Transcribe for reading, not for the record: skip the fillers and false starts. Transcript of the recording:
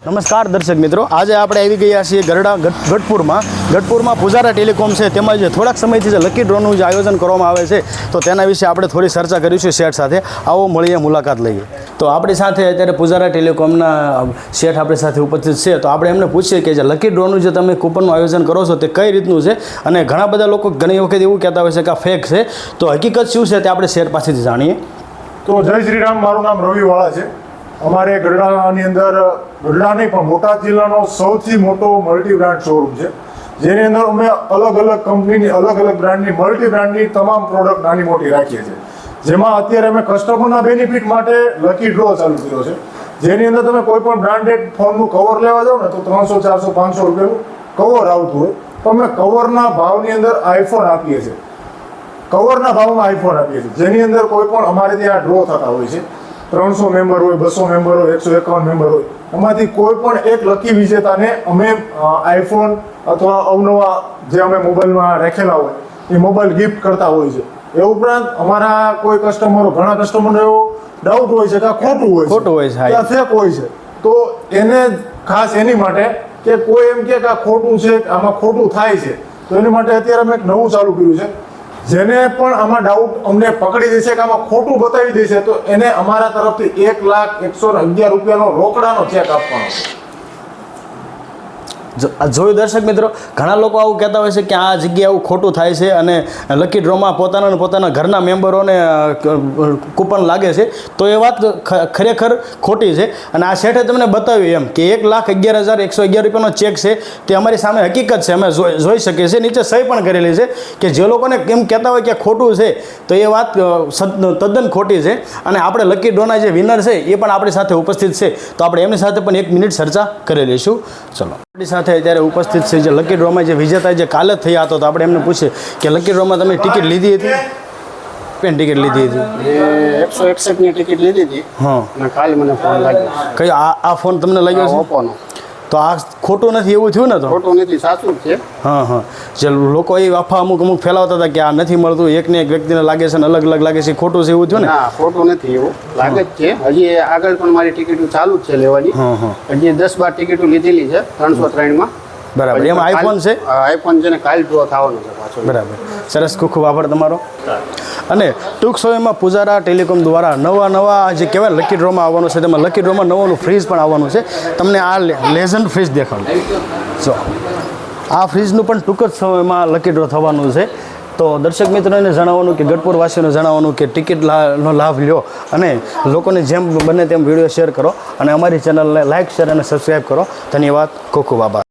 નમસ્કાર દર્શક મિત્રો, આજે આપણે આવી ગયા છીએ ગઢપુરમાં પુજારા ટેલિકોમ છે. તેમાં જે થોડાક સમયથી જે લકી ડ્રોનું જે આયોજન કરવામાં આવે છે તો તેના વિશે આપણે થોડી ચર્ચા કરીશું શેઠ સાથે. આવો મળીએ, મુલાકાત લઈએ. તો આપણી સાથે અત્યારે પુજારા ટેલિકોમના શેઠ આપણી સાથે ઉપસ્થિત છે. તો આપણે એમને પૂછીએ કે જે લકી ડ્રોનું જે તમે કૂપનનું આયોજન કરો છો તે કઈ રીતનું છે, અને ઘણા બધા લોકો ઘણી વખત એવું કહેતા હોય છે કે આ ફેક છે. તો હકીકત શું છે તે આપણે શેઠ પાસેથી જાણીએ. તો જય શ્રી રામ, મારું નામ રવિવાળા છે. અમારે ગઢડાની અંદર ગઢડા નહીં પણ બોટાદ જિલ્લાનો સૌથી મોટો મલ્ટી બ્રાન્ડ શોરૂમ છે, જેની અંદર અમે અલગ અલગ કંપનીની અલગ અલગ બ્રાન્ડની મલ્ટી બ્રાન્ડની તમામ પ્રોડક્ટ નાની મોટી રાખીએ છીએ. જેમાં અત્યારે અમે કસ્ટમરના બેનિફિટ માટે લકી ડ્રો ચાલુ કર્યો છે, જેની અંદર તમે કોઈ પણ બ્રાન્ડેડ ફોનનું કવર લેવા જાઓ ને તો 300, 400, 500 રૂપિયાનું કવર આવતું હોય, તો અમે કવરના ભાવની અંદર આઈફોન આપીએ છીએ. કવરના ભાવમાં આઈફોન આપીએ છીએ, જેની અંદર કોઈ પણ અમારે ત્યાં ડ્રો થતા હોય છે. 300 મેમ્બર હોય, 200 મેમ્બર હોય, 151 મેમ્બર હોય, એમાંથી કોઈ પણ એક લકી વિજેતાને અમે આઈફોન અથવા અવનવા જે અમે મોબાઈલમાં રાખેલા હોય એ મોબાઈલ ગિફ્ટ કરતા હોય છે. એ ઉપરાંત અમારા કોઈ કસ્ટમરો, ઘણા કસ્ટમરનો એવો ડાઉટ હોય છે કે આ ખોટું હોય છે, આ ફેક હોય છે. તો એને ખાસ એની માટે કે કોઈ એમ કે આ ખોટું છે, આમાં ખોટું થાય છે, તો એની માટે અત્યારે અમે એક નવું ચાલુ કર્યું છે. જેને પણ આમાં ડાઉટ અમને પકડી દેશે કે આમાં ખોટું બતાવી દેશે તો એને અમારા તરફથી 1,111 રૂપિયાનો રોકડાનો ચેક આપવાનો છે. જોયું દર્શક મિત્રો, ઘણા લોકો આવું કહેતા હોય છે કે આ જગ્યાએ આવું ખોટું થાય છે અને લકી ડ્રોમાં પોતાના ઘરના મેમ્બરોને કૂપન લાગે છે. તો એ વાત ખરેખર ખોટી છે. અને આ શેઠે તમને બતાવ્યું એમ કે 1,11,111 રૂપિયાનો ચેક છે તે અમારી સામે હકીકત છે, અમે જોઈ શકીએ છીએ. નીચે સહી પણ કરેલી છે કે જે લોકોને એમ કહેતા હોય કે ખોટું છે તો એ વાત તદ્દન ખોટી છે. અને આપણે લકી ડ્રોના જે વિનર છે એ પણ આપણી સાથે ઉપસ્થિત છે, તો આપણે એમની સાથે પણ 1 મિનિટ ચર્ચા કરી લઈશું. ચલો, આપણી સાથે અત્યારે ઉપસ્થિત છે જે લકી ડ્રોમાં જે વિજેતા જે કાલે જ થયા હતો, તો આપણે એમને પૂછીએ કે લકી ડ્રોમાં તમે ટિકિટ લીધી હતી? ટિકિટ લીધી હતી? 161ની ટિકિટ લીધી હતી. હા, અને કાલે મને ફોન લાગ્યો. કઈ આ ફોન તમને લાગ્યો છે? ઓપ્પોનો. તો આ ખોટું નથી એવું થયું ને? તો ખોટું નથી, સાચું જ છે. હા, જે લોકો એ અફવા અમુક ફેલાવતા હતા કે આ નથી મળતું, એકને એક વ્યક્તિને લાગે છે ને અલગ અલગ લાગે છે, ખોટું છે એવું થયું ને? ના, ખોટું નથી એવું લાગે જ છે. હજી આગળ પણ મારી ટિકિટો ચાલુ જ છે લેવાની. હજી 10-12 ટિકિટો લીધેલી છે 303માં. બરાબર. એમાં આઈફોન છે? આઈફોન છે ને કાલ ડ્રો થવાનો છે પાછો. બરાબર, સરસ, ખૂબ ખૂબ આભાર તમારો. અને ટૂંક સમયમાં પુજારા ટેલિકોમ દ્વારા નવા જે કહેવાય લકી ડ્રોમાં આવવાનું છે, તેમાં લકી ડ્રોમાં નવાનું ફ્રીજ પણ આવવાનું છે. તમને આ લેઝન્ડ ફ્રીજ દેખાડું. જો આ ફ્રીજનું પણ ટૂંક જ સમયમાં લકી ડ્રો થવાનું છે. તો દર્શક મિત્રોને જણાવવાનું કે ગઢપુરવાસીઓને જણાવવાનું કે ટિકિટનો લાભ લ્યો અને લોકોને જેમ બને તેમ વિડીયો શેર કરો અને અમારી ચેનલને લાઇક, શેર અને સબસ્ક્રાઈબ કરો. ધન્યવાદ, ખૂબ ખૂબ આભાર.